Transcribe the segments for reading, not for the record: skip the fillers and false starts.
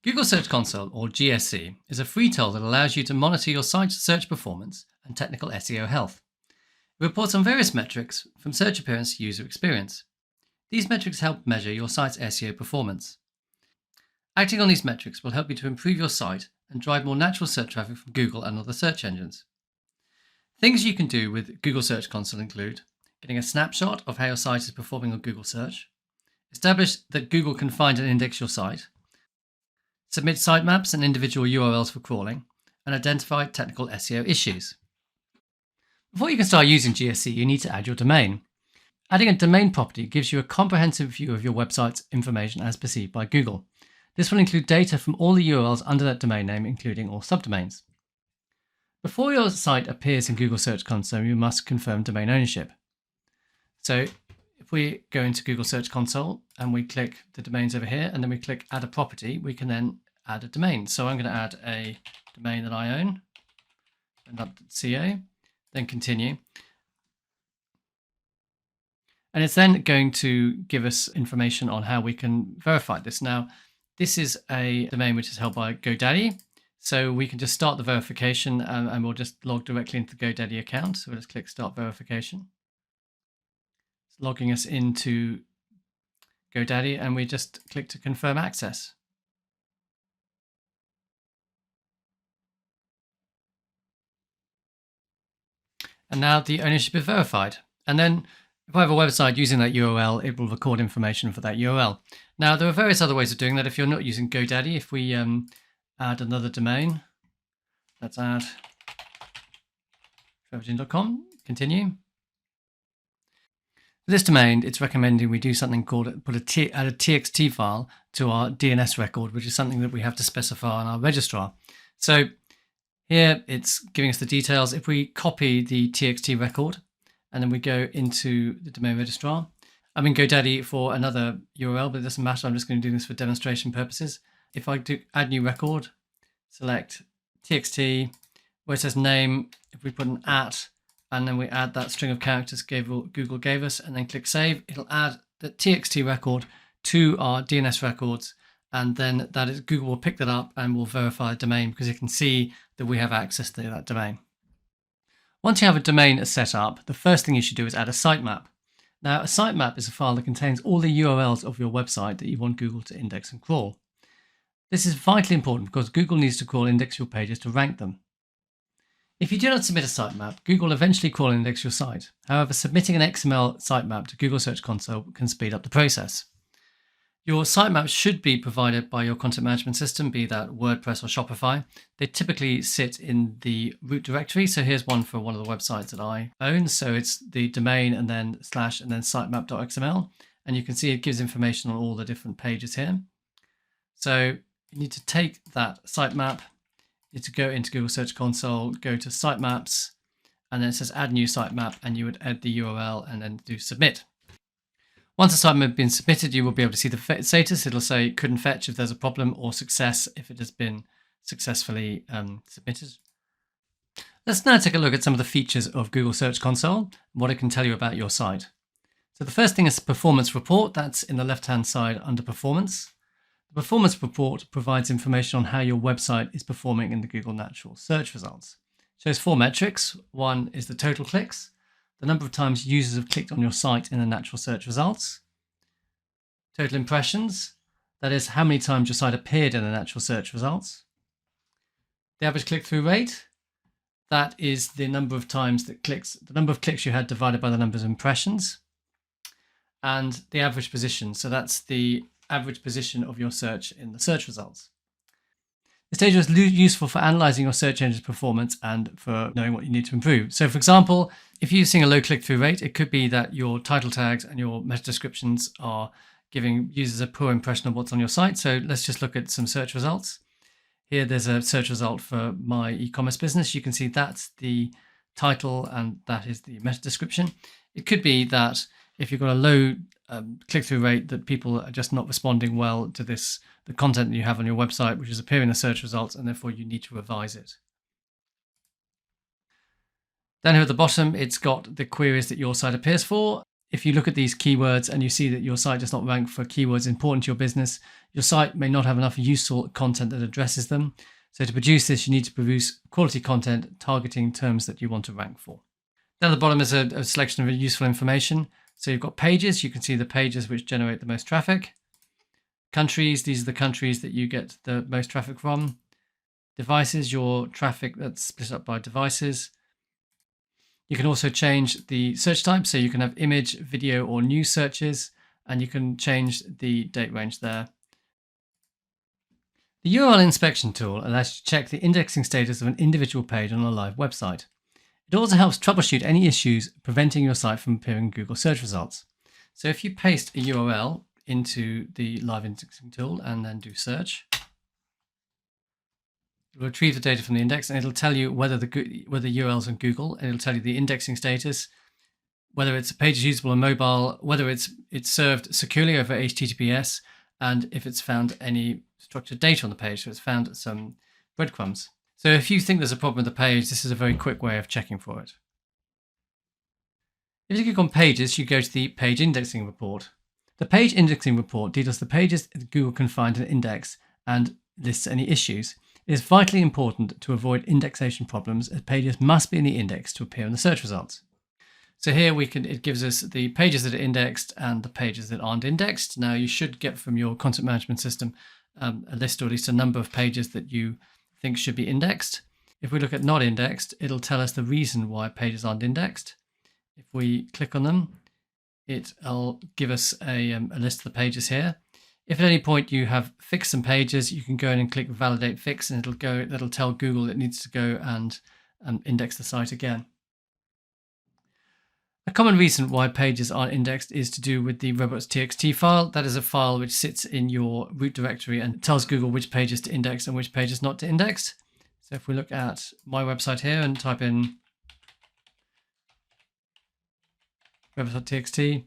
Google Search Console, or GSC, is a free tool that allows you to monitor your site's search performance and technical SEO health. It reports on various metrics, from search appearance to user experience. These metrics help measure your site's SEO performance. Acting on these metrics will help you to improve your site and drive more natural search traffic from Google and other search engines. Things you can do with Google Search Console include getting a snapshot of how your site is performing on Google Search, establish that Google can find and index your site, submit sitemaps and individual URLs for crawling, and identify technical SEO issues. Before you can start using GSC, you need to add your domain. Adding a domain property gives you a comprehensive view of your website's information as perceived by Google. This will include data from all the URLs under that domain name, including all subdomains. Before your site appears in Google Search Console, you must confirm domain ownership. So if we go into Google Search Console and we click the domains over here, and then we click add a property, we can then add a domain. So I'm going to add a domain that I own, .co, then continue. And it's then going to give us information on how we can verify this. Now, this is a domain which is held by GoDaddy. So we can just start the verification and we'll just log directly into the GoDaddy account. So we'll just click start verification. It's logging us into GoDaddy and we just click to confirm access. And now the ownership is verified. And then if I have a website using that URL, it will record information for that URL. Now, there are various other ways of doing that. If you're not using GoDaddy, if we add another domain, let's add trevorjin.com, continue. For this domain, it's recommending we do something called add a txt file to our DNS record, which is something that we have to specify on our registrar. So here it's giving us the details. If we copy the txt record and then we go into the domain registrar, I'm in GoDaddy for another URL, but it doesn't matter. I'm just going to do this for demonstration purposes. If I do add new record, select txt, where it says name, if we put an @ and then we add that string of characters Google gave us and then click save, it'll add the txt record to our DNS records, and then Google will pick that up and will verify the domain because it can see that we have access to that domain. Once you have a domain set up, the first thing you should do is add a sitemap. Now, a sitemap is a file that contains all the URLs of your website that you want Google to index and crawl. This is vitally important because Google needs to crawl and index your pages to rank them. If you do not submit a sitemap, Google will eventually crawl and index your site. However, submitting an XML sitemap to Google Search Console can speed up the process. Your sitemap should be provided by your content management system, be that WordPress or Shopify. They typically sit in the root directory. So here's one for one of the websites that I own. So it's the domain and then / and then sitemap.xml. And you can see it gives information on all the different pages here. So you need to take that sitemap, you need to go into Google Search Console, go to sitemaps, and then it says add new sitemap, and you would add the URL and then do submit. Once the sitemap has been submitted, you will be able to see the status. It'll say couldn't fetch if there's a problem, or success if it has been successfully submitted. Let's now take a look at some of the features of Google Search Console and what it can tell you about your site. So the first thing is performance report. That's in the left-hand side under performance. The performance report provides information on how your website is performing in the Google natural search results. It shows 4 metrics. One is the total clicks, the number of times users have clicked on your site in the natural search results, total impressions, that is how many times your site appeared in the natural search results, the average click-through rate, that is the number of times that the number of clicks you had divided by the number of impressions, and the average position, so that's the average position of your search in the search results. This data is useful for analyzing your search engine's performance and for knowing what you need to improve. So for example, if you're seeing a low click-through rate, it could be that your title tags and your meta descriptions are giving users a poor impression of what's on your site. So let's just look at some search results. Here there's a search result for my e-commerce business. You can see that's the title and that is the meta description. It could be that if you've got a low click-through rate, that people are just not responding well to the content that you have on your website, which is appearing in the search results, and therefore you need to revise it. Then here at the bottom, it's got the queries that your site appears for. if you look at these keywords and you see that your site does not rank for keywords important to your business, your site may not have enough useful content that addresses them. So to produce this, you need to produce quality content targeting terms that you want to rank for. Down at the bottom is a selection of useful information. So you've got pages. You can see the pages which generate the most traffic. Countries, these are the countries that you get the most traffic from. Devices, your traffic that's split up by devices. You can also change the search type. So you can have image, video, or news searches, and you can change the date range there. The URL inspection tool allows you to check the indexing status of an individual page on a live website. It also helps troubleshoot any issues preventing your site from appearing in Google search results. So if you paste a URL into the live indexing tool and then do search, it will retrieve the data from the index and it'll tell you whether the URL's in Google, and it'll tell you the indexing status, whether it's a page is usable on mobile, whether it's served securely over HTTPS, and if it's found any structured data on the page, so it's found some breadcrumbs. So if you think there's a problem with the page, this is a very quick way of checking for it. If you click on Pages, you go to the Page Indexing Report. The Page Indexing Report details the pages that Google can find and index and lists any issues. It is vitally important to avoid indexation problems, as pages must be in the index to appear in the search results. So here it gives us the pages that are indexed and the pages that aren't indexed. Now you should get from your content management system a list, or at least a number of pages that you think should be indexed. If we look at not indexed, it'll tell us the reason why pages aren't indexed. If we click on them, it'll give us a list of the pages here. If at any point you have fixed some pages, you can go in and click Validate Fix, and that'll tell Google it needs to go and index the site again. A common reason why pages aren't indexed is to do with the 𝑱𝒐𝒊𝒏 file. That is a file which sits in your root directory and tells Google which pages to index and which pages not to index. So if we look at my website here and type in 𝑱𝒐𝒊𝒏,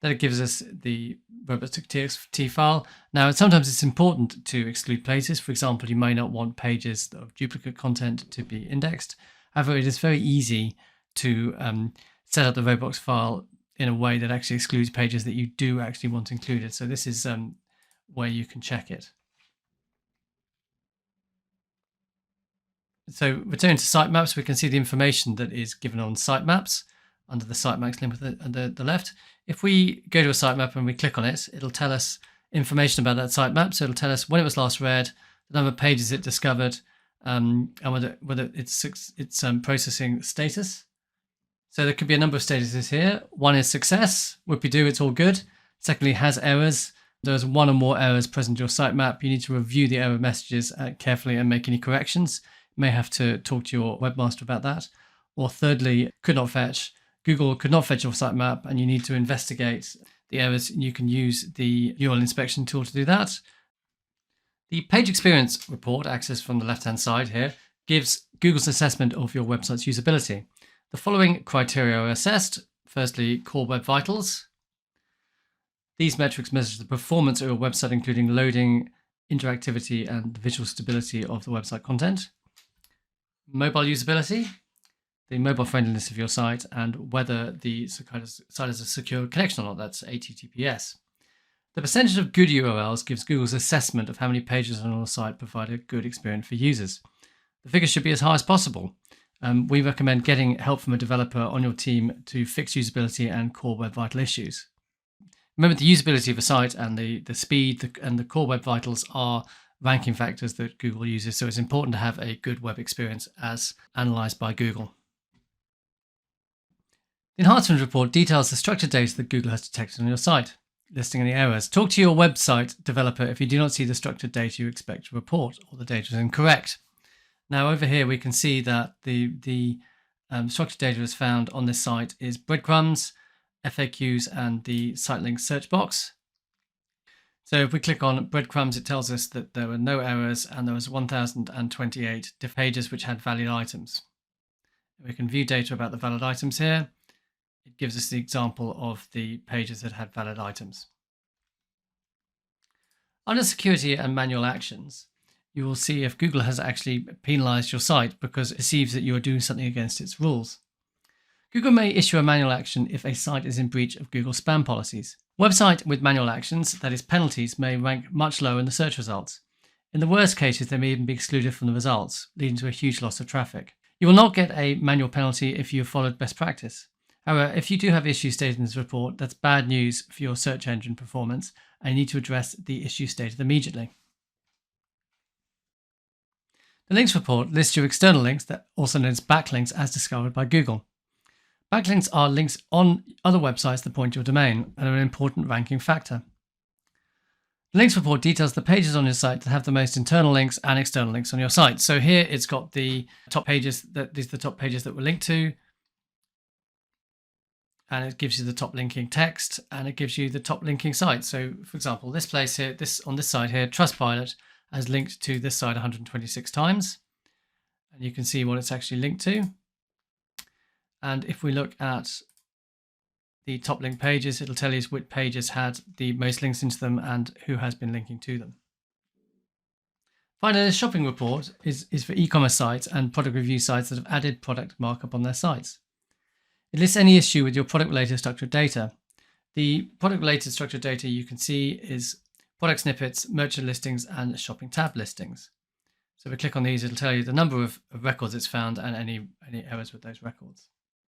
then it gives us the 𝑱𝒐𝒊𝒏 file. Now, sometimes it's important to exclude places. For example, you may not want pages of duplicate content to be indexed. However, it is very easy to set up the 𝑱𝒐𝒊𝒏 file in a way that actually excludes pages that you do actually want included. So this is where you can check it. So returning to sitemaps, we can see the information that is given on sitemaps under the sitemaps link at the left. If we go to a sitemap and we click on it, it'll tell us information about that sitemap. So it'll tell us when it was last read, the number of pages it discovered, and whether it's processing status. So there could be a number of statuses here. One is success, whoopie-doo, it's all good. Secondly, has errors. There's one or more errors present in your sitemap. You need to review the error messages carefully and make any corrections. You may have to talk to your webmaster about that. Or thirdly, could not fetch. Google could not fetch your sitemap and you need to investigate the errors. You can use the URL inspection tool to do that. The page experience report, accessed from the left-hand side here, gives Google's assessment of your website's usability. The following criteria are assessed. Firstly, core web vitals. These metrics measure the performance of your website, including loading, interactivity, and the visual stability of the website content. Mobile usability, the mobile friendliness of your site, and whether the site has a secure connection or not. That's HTTPS. The percentage of good URLs gives Google's assessment of how many pages on your site provide a good experience for users. The figure should be as high as possible. We recommend getting help from a developer on your team to fix usability and core web vital issues. Remember, the usability of a site and the speed and the core web vitals are ranking factors that Google uses, so it's important to have a good web experience as analyzed by Google. The enhancement report details the structured data that Google has detected on your site, listing any errors. Talk to your website developer if you do not see the structured data you expect to report or the data is incorrect. Now over here we can see that the structured data is found on this site is breadcrumbs, FAQs, and the site link search box. So if we click on breadcrumbs, it tells us that there were no errors and there was 1,028 diff pages which had valid items. We can view data about the valid items here. It gives us the example of the pages that had valid items. Under security and manual actions, you will see if Google has actually penalized your site because it perceives that you are doing something against its rules. Google may issue a manual action if a site is in breach of Google spam policies. Website with manual actions, that is penalties, may rank much lower in the search results. In the worst cases, they may even be excluded from the results, leading to a huge loss of traffic. You will not get a manual penalty if you have followed best practice. However, if you do have issues stated in this report, that's bad news for your search engine performance, and you need to address the issue stated immediately. The links report lists your external links, that also known as backlinks, as discovered by Google. Backlinks are links on other websites that point to your domain and are an important ranking factor. The links report details the pages on your site that have the most internal links and external links on your site. So here it's got the top pages, these are the top pages that we're linked to. And it gives you the top linking text, and it gives you the top linking sites. So for example, this place here, on this side here, Trustpilot has linked to this site 126 times. And you can see what it's actually linked to. And if we look at the top link pages, it'll tell you which pages had the most links into them and who has been linking to them. Finally, the shopping report is for e-commerce sites and product review sites that have added product markup on their sites. It lists any issue with your product-related structured data. The product-related structured data you can see is product snippets, merchant listings, and shopping tab listings. So if we click on these, it'll tell you the number of records it's found and any errors with those records.